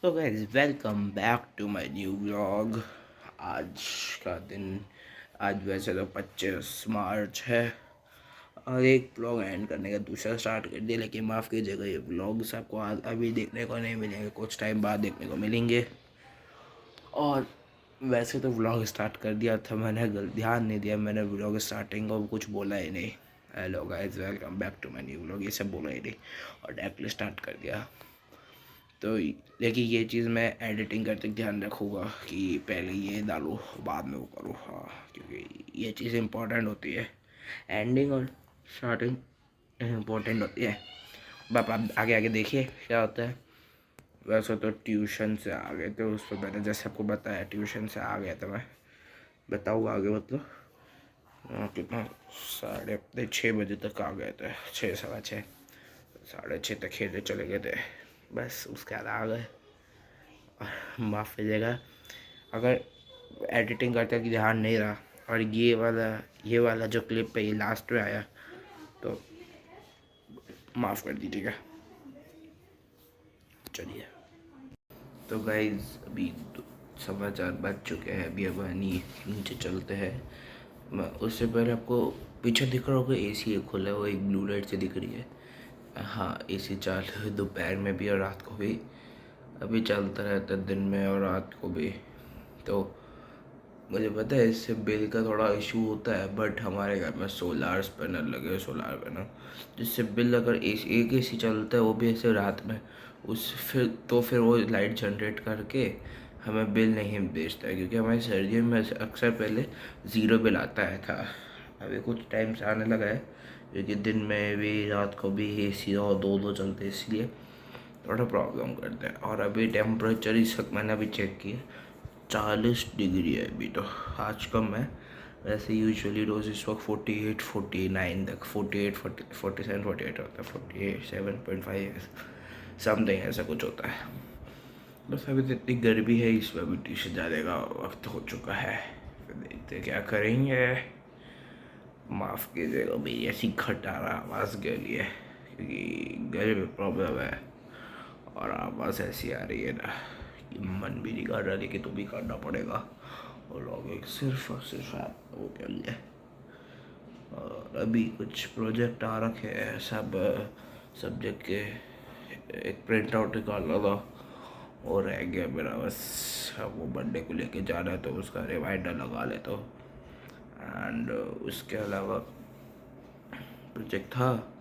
तो guys welcome back to my new vlog. आज का दिन, आज वैसे तो 25 मार्च है और एक व्लॉग एंड करने का दूसरा स्टार्ट कर दिया, लेकिन माफ़ कीजिएगा ये व्लॉग्स आपको आज अभी देखने को नहीं मिलेंगे, कुछ टाइम बाद देखने को मिलेंगे। और वैसे तो व्लॉग स्टार्ट कर दिया था मैंने, ध्यान नहीं दिया मैंने व्लॉग स्टार्टिंग को, कुछ बोला ही नहीं। Hello guys welcome back to my new vlog, ये सब बोला ही नहीं और डायरेक्टली स्टार्ट कर दिया। तो लेकिन ये चीज़ मैं एडिटिंग करते ध्यान रखूँगा कि पहले ये डालूँ बाद में वो करूँ, हाँ, क्योंकि ये चीज़ इम्पोर्टेंट होती है। एंडिंग और स्टार्टिंग इम्पोर्टेंट होती है। बाप आप आगे आगे देखिए क्या होता है। वैसे तो ट्यूशन से आ गए थे, उस पर मैंने जैसे आपको बताया ट्यूशन से आ गया था मैं, बताऊँगा आगे मतलब कितना 6:30 बजे तक आ गए थे, 6 सवा 6, 6:30 तक खेलने चले गए थे, बस उसके बाद आ गए। माफ़ कीजिएगा अगर एडिटिंग करते कि ध्यान नहीं रहा और ये वाला जो क्लिप है ये लास्ट में आया तो माफ़ कर दीजिएगा। चलिए तो गाइज अभी तो 4:15 बज चुके हैं, अभी अब नीचे चलते हैं। उससे पहले आपको पीछे दिख रहा होगा एसी एक खुला है, वो एक ब्लू लाइट से दिख रही है। हाँ, एसी चालू है दोपहर में भी और रात को भी, अभी चलता रहता है दिन में और रात को भी। तो मुझे पता है इससे बिल का थोड़ा इशू होता है, बट हमारे घर में सोलार पैनल लगे, सोलार पैनल जिससे बिल अगर एक एसी चलता है वो भी ऐसे रात में, उस फिर वो लाइट जनरेट करके हमें बिल नहीं बेचता है, क्योंकि हमारी सर्दियों में अक्सर पहले ज़ीरो बिल आता है था, अभी कुछ टाइम से आने लगा है, क्योंकि दिन में भी रात को भी एसी और दो चलते हैं, इसलिए थोड़ा प्रॉब्लम करते हैं। और अभी टेम्परेचर इस वक्त मैंने अभी चेक किया 40 डिग्री है अभी, तो आज कम है। वैसे यूजुअली रोज़ इस वक्त 48 49 तक 48 47 48 होता है, 47.5 समथिंग ऐसा कुछ होता है। बस अभी तो इतनी गर्मी है, इसमें अभी ट्यूशन जाने का वक्त हो चुका है, फिर देखते क्या करेंगे। माफ़ कीजिएगा मेरी ऐसी खटारा आवाज़ के लिए, क्योंकि गले में प्रॉब्लम है और आवाज़ ऐसी आ रही है ना कि मन भी नहीं कर रहा, लेकिन तो भी करना पड़ेगा। और लोग एक सिर्फ और सिर्फ आप वो के लिए। और अभी कुछ प्रोजेक्ट आ रखे हैं, सब सब्जेक्ट के एक प्रिंट आउट निकालना था और रह गया मेरा बस। अब वो बर्थडे को लेके जाना है तो उसका रिमाइंडर लगा लेता हूँ। एंड उसके अलावा प्रोजेक्ट था,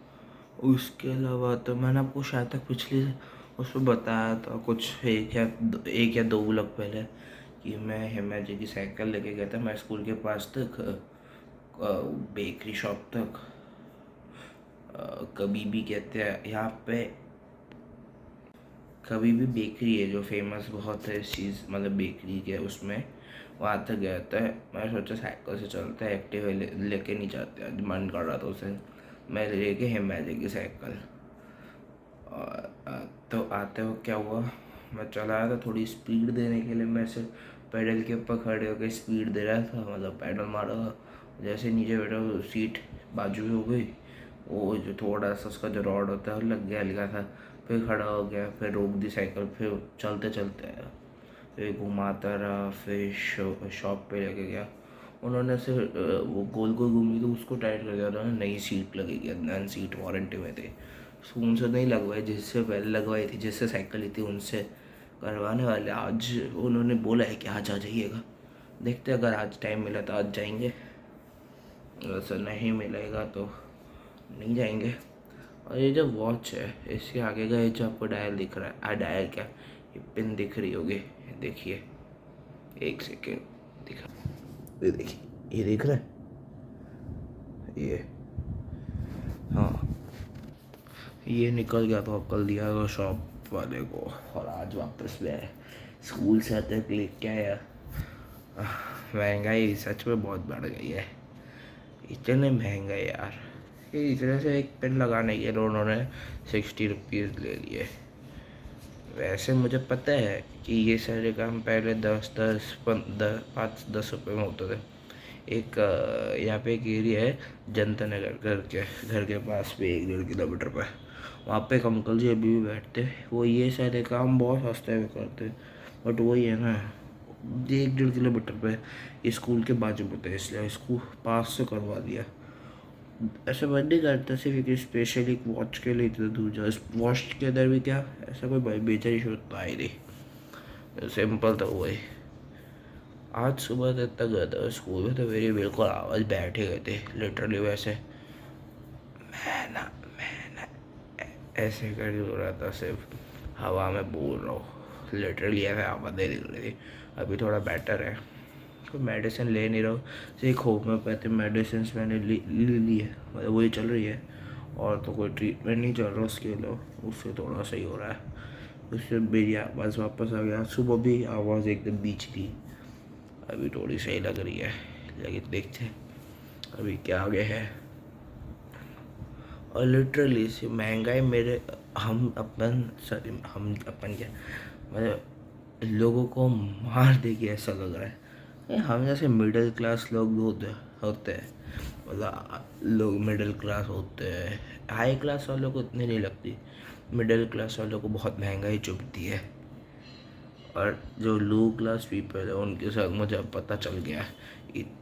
उसके अलावा तो मैंने आपको शायद तक पिछले उसमें बताया था कुछ एक या दो व्लॉग पहले कि मैं हिमा जी की साइकिल लेके गया था मैं स्कूल के पास तक, बेकरी शॉप तक। कभी भी कहते हैं यहाँ पे, कभी भी बेकरी है जो फेमस बहुत है इस चीज़, मतलब बेकरी के उसमें, वहाँ तक गया था। मैं सोचा साइकिल से चलता है, एक्टिव लेके नहीं जाते, आज मन कर रहा था उसे, मैं लेके हिमालय की साइकिल। और तो आते हो क्या हुआ, मैं चला रहा था, थोड़ी स्पीड देने के लिए मैं सिर्फ पैडल के ऊपर खड़े होकर स्पीड दे रहा था, मतलब पैडल मारा था। जैसे नीचे बैठा सीट बाजू में हो गई, वो जो थोड़ा सा उसका जो रॉड होता है लग गया हल्का था, फिर खड़ा हो गया, फिर रोक दी साइकिल, फिर चलते चलते आया, फिर घुमाता रहा, फिर शॉप पे लेके गया। उन्होंने से वो गोल गोल घूमी तो उसको टाइट कर दिया, उन्होंने नई सीट लगेगी, नन सीट वारंटी में थे, उनसे नहीं लगवाई, जिससे पहले लगवाई थी, जिससे साइकिल ली थी उनसे करवाने वाले। आज उन्होंने बोला है कि आज आ जाइएगा, देखते अगर आज टाइम मिला तो आज जाएंगे, वैसे नहीं मिलेगा तो नहीं जाएंगे। और ये जो वॉच है इसके आगे का ये जो आपको डायल दिख रहा है, डायल क्या, ये पिन दिख रही होगी, देखिए, एक सेकेंड दिखा, ये देखिए, ये दिख रहा है ये, हाँ, ये निकल गया था, कल दिया था शॉप वाले को और आज वापस ले आए, स्कूल से आते लेके आया। महंगाई सच में बहुत बढ़ गई है, इतने महंगा यार, ये इतने से एक पेन लगाने के लिए उन्होंने 60 रुपीज़ ले लिए। वैसे मुझे पता है कि ये सारे काम पहले 5-10 रुपये में होते थे। एक यहाँ पे एक एरिया है जनता नगर, घर के पास पे 1-1.5 किलोमीटर पर, वहाँ पे एक अंकल जी अभी भी बैठते, वो ये सारे काम बहुत सस्ते में करते, बट वही है ना, 1-1.5 किलोमीटर पे स्कूल के बाजू में थे, इसलिए स्कूल पास से करवा दिया। ऐसे बंद नहीं करता सिर्फ एक स्पेशली वॉच के लिए इतना दूर जाओ, वॉच के अंदर भी क्या ऐसा कोई मेजर इशू तो आई नहीं, सिंपल तो वही। आज सुबह तक तक गया था स्कूल में, तो मेरी बिल्कुल आवाज़ बैठ ही गई थी लिटरली, वैसे मैं ना ऐसे कर हो रहा था, सिर्फ हवा में बोल रहा हूँ लिटरली, ऐसे आवाज़ें निकल रही थी। अभी थोड़ा बेटर है, कोई मेडिसिन ले नहीं रहा हूँ, सिर्फ होम्योपैथी मेडिसिन मैंने ले ली है, मतलब वही चल रही है, और तो कोई ट्रीटमेंट नहीं चल रहा उसके लिए, उससे थोड़ा सही हो रहा है, उससे मेरी आवाज़ वापस आ गया। सुबह भी आवाज़ एकदम बीच थी, अभी थोड़ी सही लग रही है, लेकिन देखते हैं अभी क्या आगे है। और लिटरली से महंगाई मेरे हम अपन क्या, मतलब लोगों को मार देगी ऐसा लग रहा है। हम जैसे मिडिल क्लास लोग होते हैं, मतलब लोग मिडिल क्लास होते हैं, हाई क्लास वालों को इतनी नहीं लगती, मिडिल क्लास वालों को बहुत महंगाई चुभती है। और जो लो क्लास पीपल है उनके साथ मुझे अब पता चल गया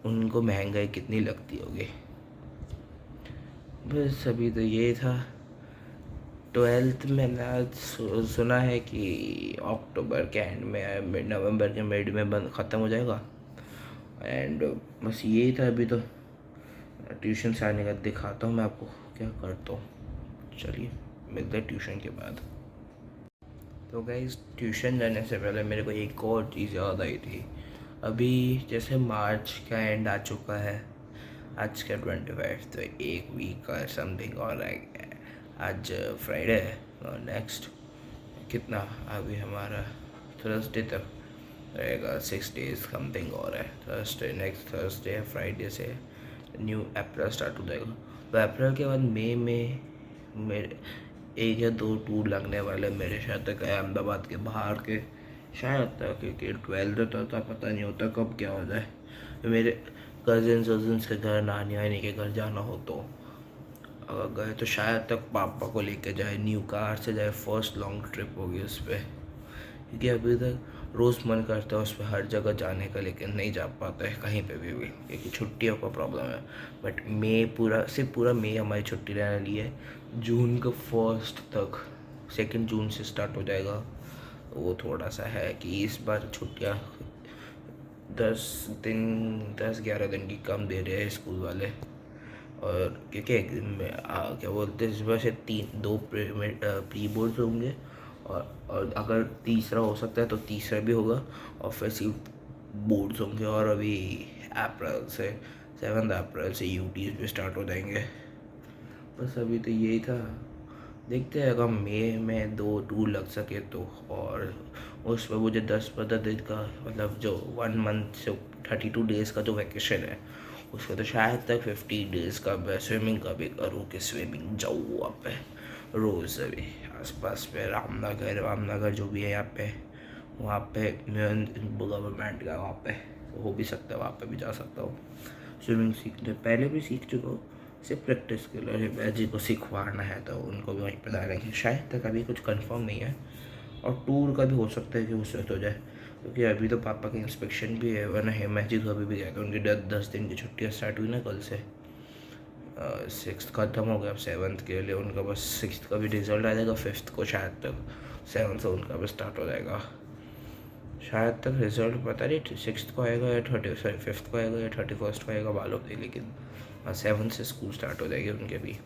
उनको महंगाई कितनी लगती होगी। बस अभी तो ये था। 12th में ना सुना है कि अक्टूबर के एंड में नवंबर के मिड में बंद ख़त्म हो जाएगा, एंड बस यही था। अभी तो ट्यूशन से आने का दिखाता हूँ मैं आपको क्या करता हूँ। चलिए मिलते हैं ट्यूशन के बाद। तो गाइस ट्यूशन जाने से पहले मेरे को एक और चीज़ याद आई थी। अभी जैसे मार्च का एंड आ चुका है, आज का 25, तो एक वीक का समथिंग और आज फ्राइडे है, और नेक्स्ट कितना अभी हमारा थर्सडे तक रहेगा, 6 डेज समथिंग और है। थर्सडे नेक्स्ट थर्सडे फ्राइडे से न्यू अप्रैल स्टार्ट हो जाएगा। तो अप्रैल के बाद मई में मेरे 1 या 2 टूर लगने वाले मेरे, शायद तक अहमदाबाद के बाहर के, शायद तक, क्योंकि 12th तो पता नहीं होता कब क्या हो जाए। मेरे कज़न्स के घर, नानी वानी के घर जाना हो तो अगर गए तो शायद तक पापा को लेके जाए, न्यू कार से जाए, फर्स्ट लॉन्ग ट्रिप होगी उस पर, क्योंकि अभी तक रोज़ मन करता है उस पर हर जगह जाने का, लेकिन नहीं जा पाता है कहीं पे भी क्योंकि छुट्टियों का प्रॉब्लम है। बट मई पूरा मई हमारी छुट्टी रहने वाली है। जून का 1 तक, 2 जून से स्टार्ट हो जाएगा। वो थोड़ा सा है कि इस बार छुट्टियाँ 10-11 दिन की कम दे रहे हैं स्कूल वाले, और क्योंकि क्या बोलते हैं, इस बार से 2 प्री बोर्ड्स होंगे, और अगर तीसरा हो सकता है तो तीसरा भी होगा, और फिर सिर्फ बोर्ड्स होंगे। और अभी अप्रैल से 7 अप्रैल से यूटीज भी स्टार्ट हो जाएंगे। बस अभी तो यही था, देखते हैं अगर मई में 2 टूर लग सके तो। और उस पर मुझे 10-15 दिन का, मतलब जो 1 मंथ से 32 डेज़ का जो वैकेशन है, उसका तो शायद तक 50 डेज़ का मैं स्विमिंग का भी करूँ, कि स्विमिंग जाऊँ वहाँ पे रोज़। अभी आसपास पे रामनगर जो भी है यहाँ पे, वहाँ पे गवर्नमेंट का वहाँ पे हो भी सकता है, वहाँ पे भी जा सकता हूँ स्विमिंग सीखने। पहले भी सीख चुका हूँ, सिर्फ प्रैक्टिस के लिए। मैं जिनको सिखवाना है तो उनको भी वहीं पर डालेंगे, शायद तक अभी कुछ कंफर्म नहीं है। और टूर का भी हो सकता है कि उससे हो जाए, क्योंकि अभी तो पापा की इंस्पेक्शन भी है, वरना हिमाचल को अभी भी गया था, उनकी 10 दिन की छुट्टियाँ स्टार्ट हुई ना कल से। 6th खत्म हो गया, अब 7th के लिए उनका बस 6th का भी रिजल्ट आ जाएगा, 5th को शायद तक, 7th से उनका भी स्टार्ट हो जाएगा शायद तक। रिजल्ट पता नहीं 6th को आएगा या 5th को आएगा या 31st को आएगा, मालूम नहीं, लेकिन 7th से स्कूल स्टार्ट हो जाएगी उनके भी।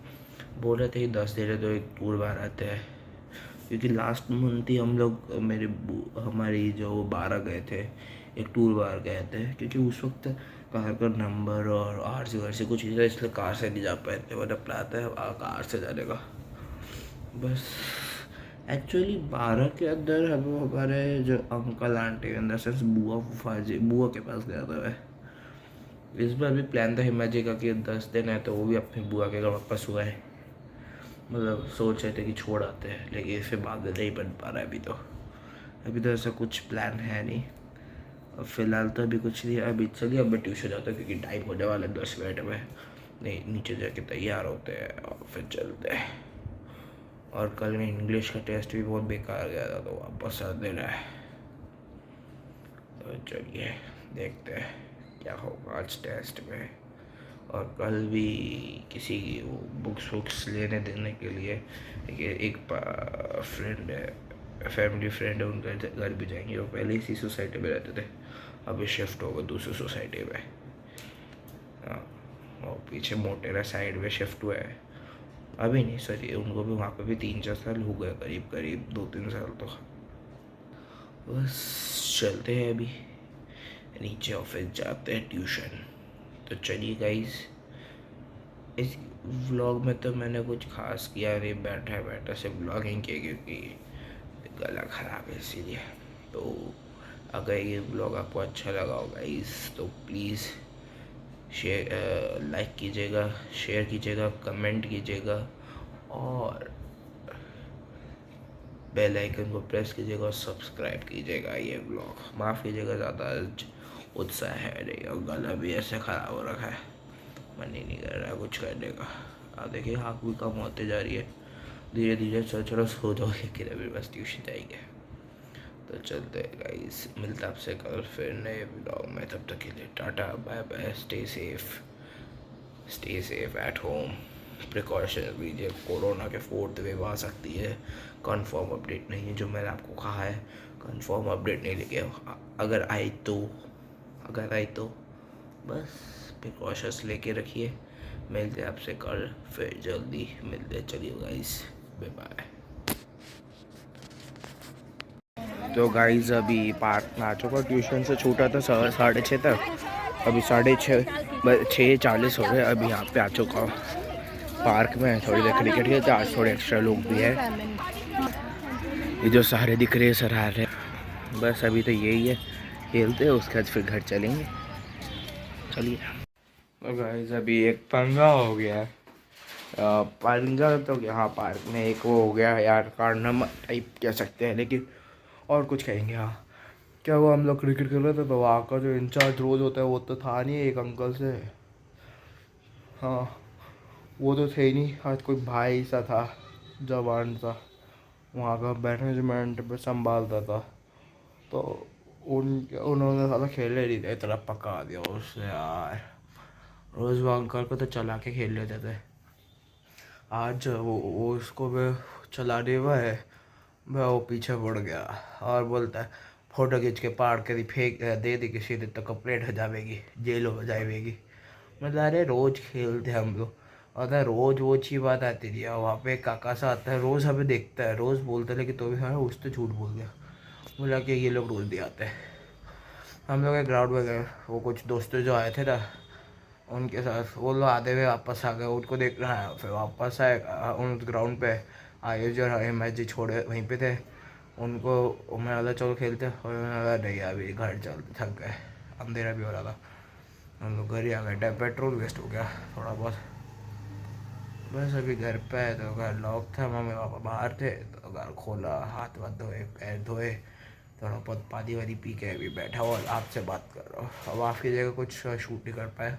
बोल रहे थे 10 दिन तो एक टूर बाहर आते हैं, क्योंकि लास्ट मंथ ही हम लोग हमारी जो 12 गए थे, एक टूर बाहर गए थे, क्योंकि उस वक्त कार का नंबर और आरसी कुछ चीज़ें, इसलिए कार से नहीं जा पाए थे, मतलब प्लान था कार से जाने का। बस एक्चुअली 12 के अंदर हम हमारे जो अंकल आंटी अंदर से बुआ फूफा जी बुआ के पास गया था मैं। इस बार भी प्लान था हिमाचल का कि 10 दिन है तो वो भी अपनी बुआ के घर वापस हुआ है, मतलब सोच रहे थे कि छोड़ आते हैं, लेकिन इससे बाद नहीं बन पा रहा है अभी तो ऐसा कुछ प्लान है नहीं। अब फिलहाल तो अभी कुछ नहीं है। अभी चलिए अब मैं ट्यूशन जाता हूँ, क्योंकि टाइम होने वाला है 10 मिनट में। नहीं, नीचे जाके तैयार होते हैं और फिर चलते हैं। और कल में इंग्लिश का टेस्ट भी बहुत बेकार गया था, तो वापस आ देना है। तो चलिए देखते हैं क्या होगा आज टेस्ट में। और कल भी किसी वो बुक्स लेने देने के लिए एक फ्रेंड है, फैमिली फ्रेंड है, उनके घर भी जाएंगे। वो पहले इसी सोसाइटी में रहते थे, अभी शिफ्ट हो गए दूसरी सोसाइटी में। हाँ, और पीछे मोटेरा साइड में शिफ्ट हुआ है। अभी नहीं, सॉरी, उनको भी वहाँ पे भी 3-4 साल हो गए, करीब करीब 2-3 साल। तो बस चलते हैं अभी नीचे, ऑफिस जाते हैं, ट्यूशन। तो चलिए गाइस, इस व्लॉग में तो मैंने कुछ खास किया नहीं, बैठा बैठा से व्लॉगिंग किया क्योंकि गला ख़राब है इसीलिए। तो अगर ये व्लॉग आपको अच्छा लगा हो गाइस तो प्लीज़ लाइक कीजिएगा, शेयर कीजिएगा, कमेंट कीजिएगा और बेल आइकन को प्रेस कीजिएगा और सब्सक्राइब कीजिएगा। ये व्लॉग माफ़ कीजिएगा, ज़्यादा उत्साह है नहीं और गला भी ऐसे ख़राब हो रखा है, मन ही नहीं कर रहा है कुछ करने का। आप देखिए आँख भी कम होते जा रही है धीरे धीरे। चलो चलो सो जाओगे कि अभी बस ट्यूशन जाएंगे। तो चलते हैं गाइस, मिलता आपसे कल फिर नए व्लॉग में। तब तक के लिए tata bye bye, stay safe at home, precaution लीजिए, कोरोना के 4th वेव आ सकती है। कंफर्म अपडेट नहीं है, जो मैंने आपको कहा है कंफर्म अपडेट नहीं लेके, अगर आई तो बस प्रिकॉशंस लेके रखिए। मिलते हैं आपसे कल फिर जल्दी मिलते हैं। चलिए गाइस, बाय बाय। तो गाइस अभी पार्क में आ चुका, ट्यूशन से छूटा था 6:30 तक, अभी 6:40 हो गए। अभी यहाँ पे आ चुका हूँ पार्क में, थोड़ी देर क्रिकेट खेलते, आज थोड़े एक्स्ट्रा लोग भी है। ये जो सारे दिख रहे हैं सर आ रहे हैं, बस अभी तो यही है, खेलते हैं उसके बाद फिर घर चलेंगे। चलिए। तो गाइस अभी एक पंगा हो गया है, पंगा तो यहाँ पार्क में एक वो हो गया यार, कारनामा टाइप कह सकते हैं, लेकिन और कुछ कहेंगे। हाँ, क्या वो हम लोग क्रिकेट खेल रहे थे तो वहाँ का जो इंचार्ज रोज़ होता है वो तो था नहीं, एक अंकल से। हाँ, वो तो थे ही नहीं, आज कोई भाई सा था जवान सा, वहाँ का मैनेजमेंट पे संभालता था। तो उन्होंने साला खेलने नहीं दिया, इतना पका दिया उसने यार। रोज़ वो अंकल को तो चला के खेल लेते थे, आज वो उसको भी चलाने हुआ है, मैं वो पीछे पड़ गया और बोलता है फ़ोटो खींच के पाड़ के फेंक दे दी किसी दिन तो कंप्लेंट हो जाएगी, जेल हो जाएगी। मतलब अरे रोज़ खेलते हम लोग, और रोज़ वो अच्छी बात आती थी। और वहाँ पे एक काका सा आता है, रोज़ हमें देखता है, रोज़ बोलता है, लेकिन तो भी हाँ उस तो झूठ बोल गया, बोला कि ये लोग रोज़ भी आते हैं। हम लोग एक ग्राउंड में गए, वो कुछ दोस्त जो आए थे ना उनके साथ, वो लोग आधे में वापस आ गए, उनको देखना है, फिर वापस आए उन ग्राउंड पे आए जो मैच जी छोड़े वहीं पे थे, उनको मैं बोला चलो खेलते, और मैंने बोला नहीं अभी घर चलते, थक गए, अंधेरा भी हो रहा था, हम लोग घर ही आ गए। पेट्रोल वेस्ट हो गया थोड़ा बहुत, बस अभी घर पे है तो घर लॉक था, मम्मी पापा बाहर थे तो घर खोला, हाथ वाथ धोए, पैर धोए, थोड़ा बहुत पानी वानी पी के अभी बैठा हुआ आपसे बात कर रहा हूँ। अब आपकी जगह कुछ शूट नहीं कर पाया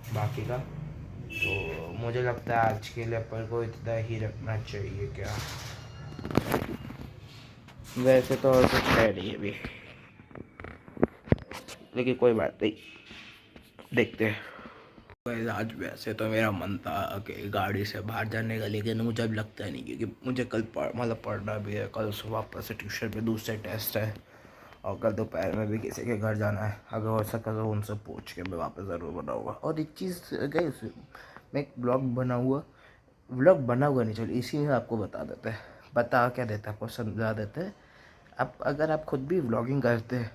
बाकी का, तो मुझे लगता है आज के लिए अपन को इतना ही रखना चाहिए क्या। वैसे तो और कुछ है नहीं अभी, लेकिन कोई बात नहीं, देखते हैं। आज वैसे तो मेरा मन था कि गाड़ी से बाहर जाने का, लेकिन मुझे अब लगता नहीं, क्योंकि मुझे कल मतलब पढ़ना भी है, कल सुबह वापस से ट्यूशन पे दूसरे टेस्ट है, और कल दोपहर में भी किसी के घर जाना है। अगर हो सका तो उनसे पूछ के मैं वापस ज़रूर बनाऊँगा। और एक चीज़ गई, मैं एक व्लॉग बना हुआ नहीं, चलिए इसी में आपको बता क्या देता है, आपको समझा देते हैं। आप अगर आप खुद भी व्लॉगिंग करते हैं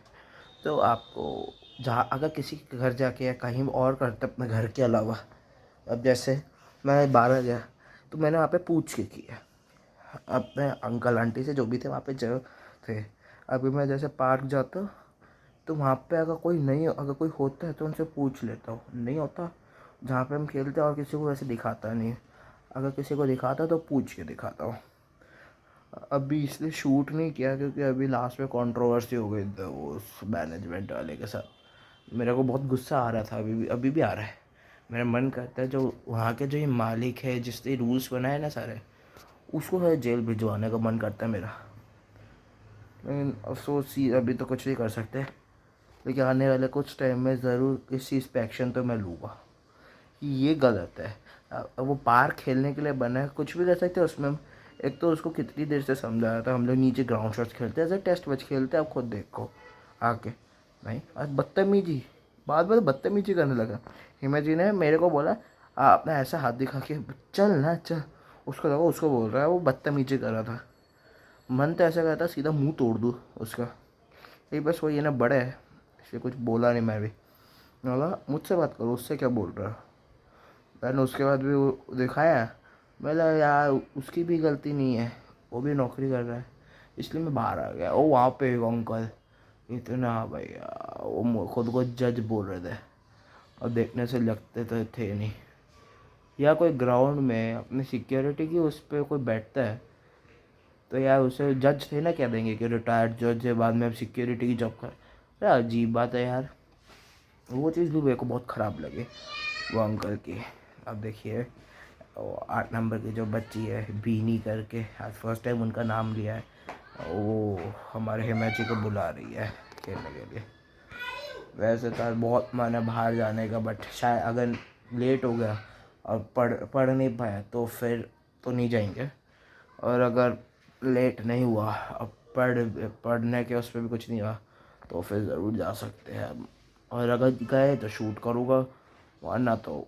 तो आपको जहाँ अगर किसी के घर जाके या कहीं और करते अपने घर के अलावा, अब जैसे मैं 12 गया तो मैंने वहाँ पे पूछ के किया अपने अंकल आंटी से जो भी थे वहाँ पे जो थे। अभी मैं जैसे पार्क जाता हूँ तो वहाँ पे अगर कोई होता है तो उनसे पूछ लेता हूँ, नहीं होता जहाँ पे हम खेलते हैं, और किसी को वैसे दिखाता नहीं है, अगर किसी को दिखाता तो पूछ के दिखाता हूँ। अभी इसलिए शूट नहीं किया क्योंकि अभी लास्ट में कंट्रोवर्सी हो गई थी वो उस मैनेजमेंट वाले के साथ, मेरे को बहुत गुस्सा आ रहा था, अभी भी आ रहा है। मेरा मन करता है जो वहाँ के जो ये मालिक है जिसने रूल्स बनाए ना सारे, उसको है जेल भिजवाने का मन करता है मेरा, लेकिन अफसोस ही अभी तो कुछ नहीं कर सकते। लेकिन आने वाले कुछ टाइम में ज़रूर इस चीज़ पे एक्शन तो मैं लूँगा। ये गलत है। वो पार्क खेलने के लिए बना है, कुछ भी कर सकते हैं उसमें। एक तो उसको कितनी देर से समझाया था, हम लोग नीचे ग्राउंड शॉट्स खेलते हैं, ऐसे टेस्ट मैच खेलते हैं, आप खुद देखो आके। नहीं, आज बदतमीजी, बाद में तो बदतमीजी करने लगा। हिमाजी ने मेरे को बोला, आपने ऐसा हाथ दिखा के चल ना चल, उसको लगा उसको बोल रहा है, वो बदतमीजी कर रहा था। मन तो ऐसा करता सीधा मुंह तोड़ दूँ उसका। ये बस वो ये ना बड़ा है, इसलिए कुछ बोला नहीं मैं भी। बोला मुझसे बात करो, उससे क्या बोल रहा है। मैंने उसके बाद भी वो दिखाया, मैं लगा यार उसकी भी गलती नहीं है, वो भी नौकरी कर रहा है, इसलिए मैं बाहर आ गया। वो वहाँ पे एक अंकल इतना भैया वो खुद को जज बोल रहे थे और देखने से लगते तो थे नहीं। या कोई ग्राउंड में अपनी सिक्योरिटी की उस पर कोई बैठता है तो यार उसे जज थे ना कह देंगे कि रिटायर्ड जज है, बाद में अब सिक्योरिटी की जॉब कर। यार अजीब बात है यार, वो चीज़ भी मेरे को बहुत ख़राब लगे वो अंकल की। अब देखिए 8 नंबर की जो बच्ची है बीनी करके, आज फर्स्ट टाइम उनका नाम लिया है, वो हमारे हिमाची को बुला रही है खेलने के लिए। वैसे तो बहुत मन है बाहर जाने का, बट शायद अगर लेट हो गया और पढ़ नहीं पाया तो फिर तो नहीं जाएंगे। और अगर लेट नहीं हुआ अब पढ़ने के उस पर भी कुछ नहीं हुआ तो फिर ज़रूर जा सकते हैं। और अगर गए तो शूट करूँगा, वरना तो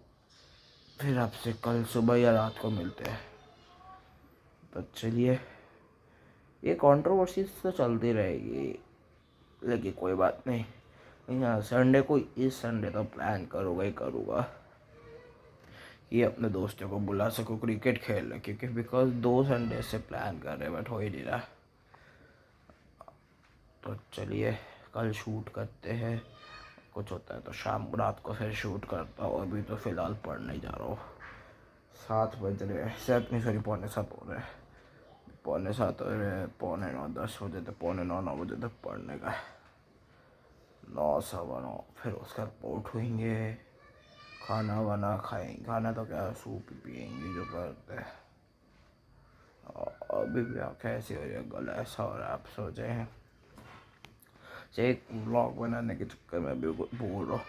फिर आपसे कल सुबह या रात को मिलते हैं। तो चलिए, ये कंट्रोवर्सी तो चलती रहेगी, लेकिन कोई बात नहीं। हाँ, संडे को इस संडे तो प्लान करूँगा ही करूँगा, ये अपने दोस्तों को बुला सको क्रिकेट खेलने, क्योंकि बिकॉज 2 संडे से प्लान कर रहे हैं बट हो ही नहीं रहा। तो चलिए कल शूट करते हैं, कुछ होता है तो शाम रात को फिर शूट करता हूँ। अभी तो फ़िलहाल पढ़ने ही जा रहा हूँ। 7 बज रहे हैं, 7 नहीं सॉरी 6:45 हो रहे हैं, 6:45 हो रहे हैं, 8:45 10 बजे तक, 8:45 9 बजे तक पढ़ने का। 9 सवा 9 फिर उसका उठेंगे, खाना वाना खाएंगे, खाना तो क्या सूप ही पियेंगे जो करते हैं। अभी भी आप कैसे हो रही है, गला ऐसा हो रहा है, आप सो जाए हैं। एक व्लॉग बनाने के चक्कर में भी बोल रहा हूँ,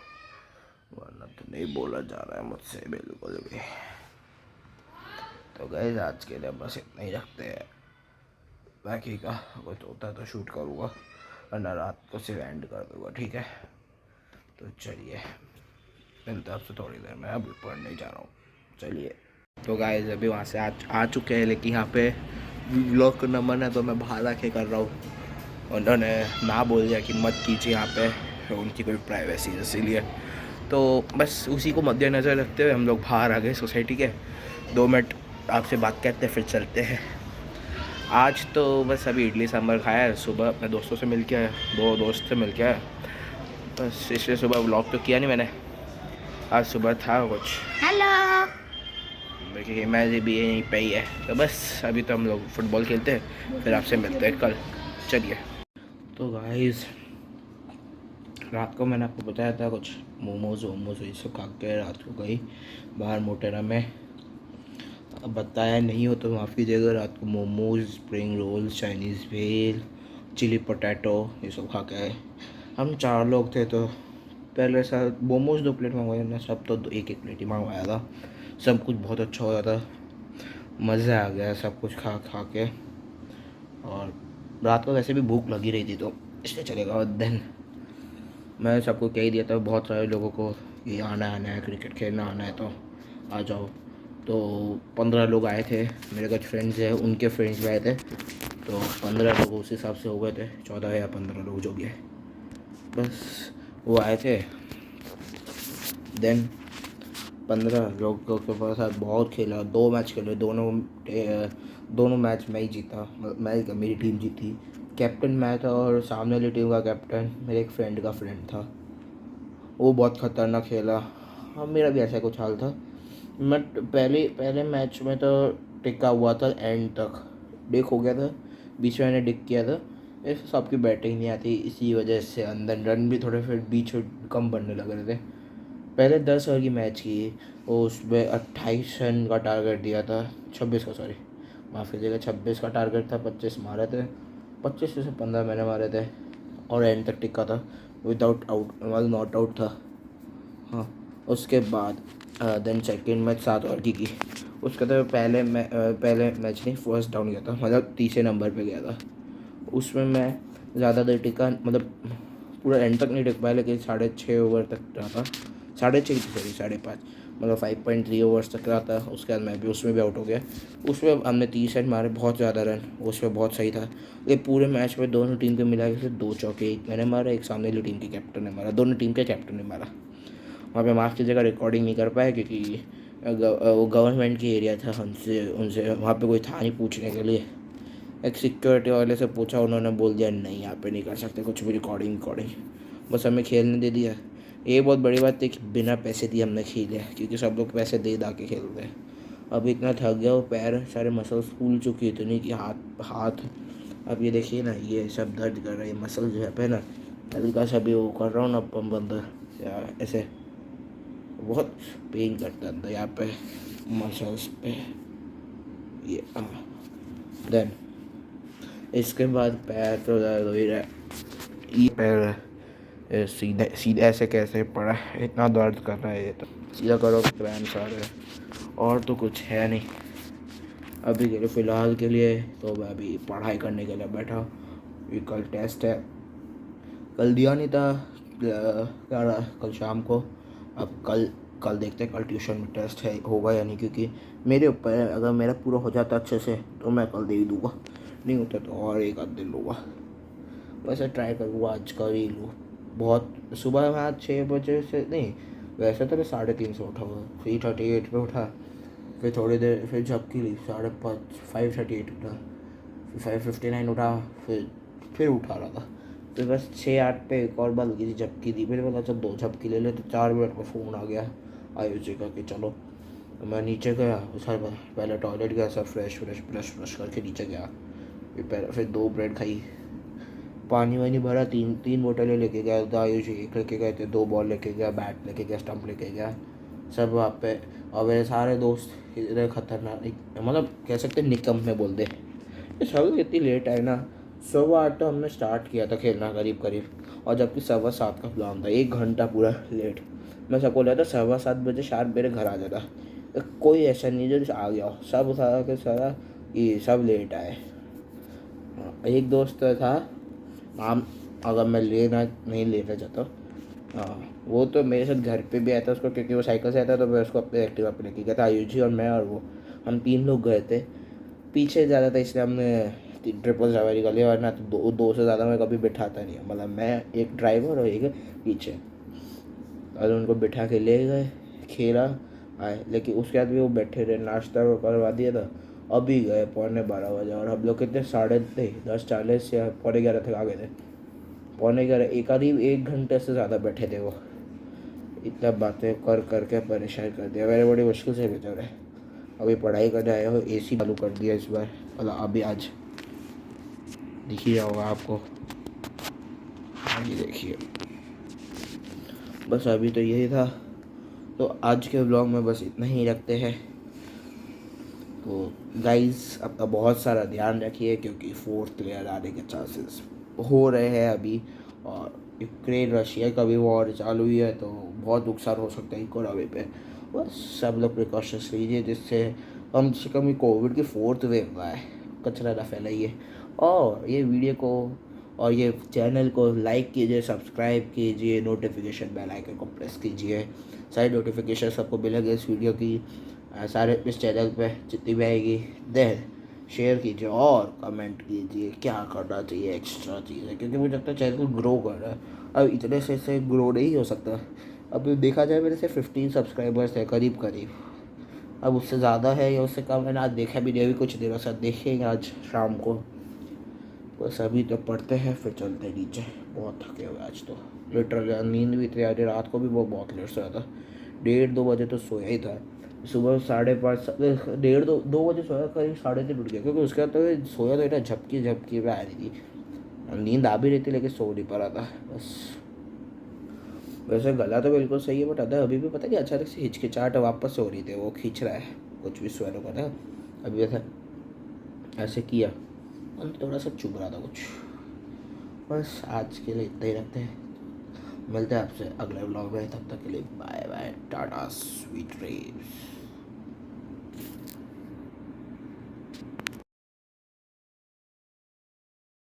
वरना तो नहीं बोला जा रहा है मुझसे बिल्कुल भी। तो गाइस आज के लिए बस इतना ही रखते हैं, बाकी का कुछ होता है तो शूट करूँगा, वरना रात को सिर्फ एंड कर दूँगा, ठीक है। तो चलिए मिलते हैं आपसे थोड़ी देर में, अभी पढ़ने जा रहा हूँ, चलिए। तो गाइस अभी वहाँ से आ चुके हैं, लेकिन यहाँ पे व्लॉग करना मन है तो मैं बाहर आके कर रहा हूँ। उन्होंने ना बोल दिया कि मत कीजिए यहाँ पे, उनकी कोई प्राइवेसी है, इसीलिए तो बस उसी को मद्देनज़र रखते हुए हम लोग बाहर आ गए सोसाइटी के। 2 मिनट आपसे बात करते फिर चलते हैं। आज तो बस अभी इडली सांभर खाया है, सुबह अपने दोस्तों से मिल के आया, 2 दोस्त से मिल के आया, बस इसलिए सुबह व्लॉग तो किया नहीं मैंने। आज सुबह था कुछ, हेलो देखिए मैं भी यहीं पे ही है। तो बस अभी तो हम लोग फुटबॉल खेलते हैं, फिर आपसे मिलते हैं कल, चलिए। तो गाइस रात को मैंने आपको बताया था कुछ मोमोज़ वोमोज़ ये सब खा के रात को गई बाहर मोटेरा में। अब बताया नहीं हो तो माफ़ कीजिएगा, रात को मोमोज़, स्प्रिंग रोल्स, चाइनीज़ भेल, चिली पोटैटो ये सब खा के आए। हम 4 लोग थे तो पहले साथ मोमोज़ 2 प्लेट मंगवाए ना, सब तो 1-1 प्लेट ही मंगवाया था। सब कुछ बहुत अच्छा हो था, मज़ा आ गया सब कुछ खा खा के। और रात को वैसे भी भूख लगी रही थी तो इसलिए चलेगा। और देन मैं सबको कह ही दिया था, बहुत सारे लोगों को ये आना है क्रिकेट खेलना आना है तो आ जाओ। तो 15 लोग आए थे, मेरे कुछ फ्रेंड्स हैं उनके फ्रेंड्स भी आए थे, तो 15 लोग उस हिसाब से हो गए थे, 14 या 15 लोग जो भी है, बस वो आए थे। देन 15 लोगों के साथ बहुत खेला, 2 मैच खेले, दोनों मैच मैं ही जीता, मेरी टीम जीती। कैप्टन मैं था और सामने वाली टीम का कैप्टन मेरे एक फ्रेंड का फ्रेंड था, वो बहुत ख़तरनाक खेला। हाँ मेरा भी ऐसा कुछ हाल था, मैं पहले मैच में तो टिका हुआ था एंड तक, डिक हो गया था, बीच में मैंने डिक किया था, इस सबकी बैटिंग नहीं आती, इसी वजह से अंदर रन भी थोड़े फिर बीच में कम बनने लग रहे थे। पहले 10 ओवर की मैच की, उसमें 28 रन का टारगेट दिया था, 26 का सॉरी, माफ़ी देगा, 26 का टारगेट था, 25 मारे थे, 25 से 15 मैंने मारे थे और एंड तक टिका था, विदाउट आउट, मतलब नॉट आउट था। हाँ, उसके बाद देन सेकंड मैच 7 ओवर की। उसके तो पहले मैच नहीं, फर्स्ट डाउन गया था, मतलब तीसरे नंबर पे गया था। उसमें मैं ज़्यादा देर टिका, मतलब पूरा एंड तक नहीं टिक पाया, लेकिन 6.5 ओवर तक रहा था, 6.5 सॉरी 5.5, मतलब 5.3 ओवर्स तक रहा था। उसके बाद मैं भी उसमें भी आउट हो गया। उसमें हमने 30 रन मारे, बहुत ज़्यादा रन, उसमें बहुत सही था। ये पूरे मैच में दोनों टीम के मिला के 2 चौके, एक मैंने मारा, एक सामने वाली टीम के कैप्टन ने मारा, दोनों टीम के कैप्टन ने मारा। वहाँ पे माफ़ कीजिएगा रिकॉर्डिंग नहीं कर पाया, क्योंकि वो गवर्नमेंट की एरिया था, हमसे उनसे वहाँ पे कोई था नहीं पूछने के लिए। एक सिक्योरिटी वाले से पूछा, उन्होंने बोल दिया नहीं यहाँ पे नहीं कर सकते कुछ भी रिकॉर्डिंग, बस हमें खेलने दे दिया। ये बहुत बड़ी बात थी कि बिना पैसे दिए हमने खेला, क्योंकि सब लोग पैसे दे दा के खेलते हैं। अब इतना थक गया वो, पैर सारे मसल्स फूल चुकी इतनी कि हाथ हाथ अब ये देखिए ना, ये सब दर्द कर रहा है, ये मसल जो है पे ना, हल्का सा भी वो कर रहा हूँ ना पंप अंदर या ऐसे, बहुत पेन करता है अंदर यहाँ पे मसल्स पे ये। देन इसके बाद पैर तो दर्द हो ही रहा है, ये पैर सीधे सीधे ऐसे कैसे पड़ा है, इतना दर्द कर रहा है ये, तो सीधा करो क्रैम्स आ रहे हैं, और तो कुछ है नहीं अभी के लिए फ़िलहाल के लिए। तो मैं अभी पढ़ाई करने के लिए बैठा, ये कल टेस्ट है, कल दिया नहीं था, क्या रहा कल शाम को। अब कल कल देखते हैं, कल ट्यूशन में टेस्ट है होगा या नहीं, क्योंकि मेरे ऊपर है, अगर मेरा पूरा हो जाता अच्छे से तो मैं कल दे ही दूँगा, नहीं होता तो और एक आध दिन लूँगा। वैसे ट्राई करूँगा आज कर ही लूँ। बहुत सुबह मैं आज 6 बजे से नहीं, वैसे तो मैं 3:30 से उठा हुआ, 3:38 पे उठा, फिर थोड़ी देर फिर झपकी ली, 5:30 5:38 उठा, फिर 5:59 उठा, फिर उठा रहा था, फिर बस 6-8 पे एक और बार लगी थी झपकी दी, मैंने बोला चल 2 झपकी ले ले, तो 4 मिनट में फ़ोन आ गया आयुष जी का कि चलो। तो मैं नीचे गया, सर पहले टॉयलेट गया, सब फ्रेश ब्रश करके नीचे गया, फिर 2 ब्रेड खाई, पानी वानी भरा, तीन बोतलें लेके गया था आयुष जी, एक लेके गए थे, 2 बॉल लेके गया, बैट लेके गया, स्टम्प लेके गया, सब वहाँ पे। और मेरे सारे दोस्त इतने खतरनाक, मतलब कह सकते निकम्मे बोल दे, ये सब लोग इतनी लेट आए ना। 8:15 तो हमने स्टार्ट किया था खेलना करीब करीब, और जबकि 7:15 का प्लान था, 1 घंटा पूरा लेट। मैं सबको बोला था 7:15 बजे शार्प मेरे घर आ जाता, कोई ऐसा नहीं जो आ गया हो, सब सारा के सारा ये सब लेट आए। एक दोस्त था नाम, अगर मैं नहीं लेना चाहता, हाँ वो तो मेरे साथ घर पे भी आया था उसको, क्योंकि वो साइकिल से आता तो मैं उसको अपने एक्टिवा पे लेके गया था, आयुष जी और मैं और वो, हम 3 लोग गए थे। पीछे ज़्यादा था इसलिए हमने ट्रिपल सवारी कर लिया, वरना तो दो से ज़्यादा मैं कभी बिठाता नहीं, मतलब मैं एक ड्राइवर और एक पीछे, और उनको बिठा के ले गए, खेला आए, लेकिन उसके बाद भी वो बैठे रहे, नाश्ता करवा दिया था। अभी गए 11:15 बजे, और हम लोग कितने 10:40 या 11:15 तक आ गए थे, 11:15, एक करीब 1 घंटे से ज़्यादा बैठे थे वो, इतना बातें कर करके परेशान कर दिया, मेरे बड़ी मुश्किल से बेहतर है। अभी पढ़ाई करने आए हो, एसी चालू कर दिया इस बार, मतलब अभी आज दिख ही होगा आपको, ये देखिए। बस अभी तो यही था, तो आज के व्लॉग में बस इतना ही रखते हैं। तो गाइस अपना बहुत सारा ध्यान रखिए, क्योंकि 4th प्लेयर आने के चांसेस हो रहे हैं अभी, और यूक्रेन रशिया का भी वॉर चालू ही है, तो बहुत नुकसान हो सकता है इकोनॉमी पे। बस सब लोग प्रिकॉशंस लीजिए, जिससे कम से कम कोविड की 4th वेव आए, कचरा ना फैलाइए, और ये वीडियो को और ये चैनल को लाइक कीजिए, सब्सक्राइब कीजिए, नोटिफिकेशन बेल आइकन को प्रेस कीजिए, सारी नोटिफिकेशन सबको मिलेगी इस वीडियो की, सारे इस चैनल पे जितनी भी आएगी। देन शेयर कीजिए और कमेंट कीजिए क्या करना चाहिए एक्स्ट्रा चीज़ें, क्योंकि मुझे लगता है चैनल को ग्रो कर रहा है, अब इतने से ग्रो नहीं हो सकता। अब देखा जाए मेरे से 15 सब्सक्राइबर्स है करीब करीब, अब उससे ज़्यादा है या उससे कम, मैंने आज देखा भी नहीं, अभी कुछ देर बाद देखेंगे आज शाम को। बस अभी तो पढ़ते हैं, फिर चलते हैं नीचे, बहुत थके हुए आज तो, लिटरली नींद भी इतनी आ रही, रात को भी वो बहुत लेट सोया था, 1:30-2 बजे तो सोया ही था, सुबह 5:30 1:30-2 बजे सोया, करीब 3:30 उठ गया, क्योंकि उसके बाद तो सोया तो इतना झपकी पे आ रही थी, नींद आ भी रही थी लेकिन सो नहीं पा रहा था बस। वैसे गला तो बिल्कुल सही है, बट अभी भी पता नहीं अचानक से हिचकिचाहट वापस से हो रही थी, वो खींच रहा है कुछ भी स्वैलो का था अभी ऐसा। ऐसे किया, मन थोड़ा सा चुभ रहा था कुछ। बस आज के लिए इतना ही रखते हैं, मिलते हैं आपसे अगले ब्लॉग में। तब तक के लिए bye bye, tata, sweet dreams.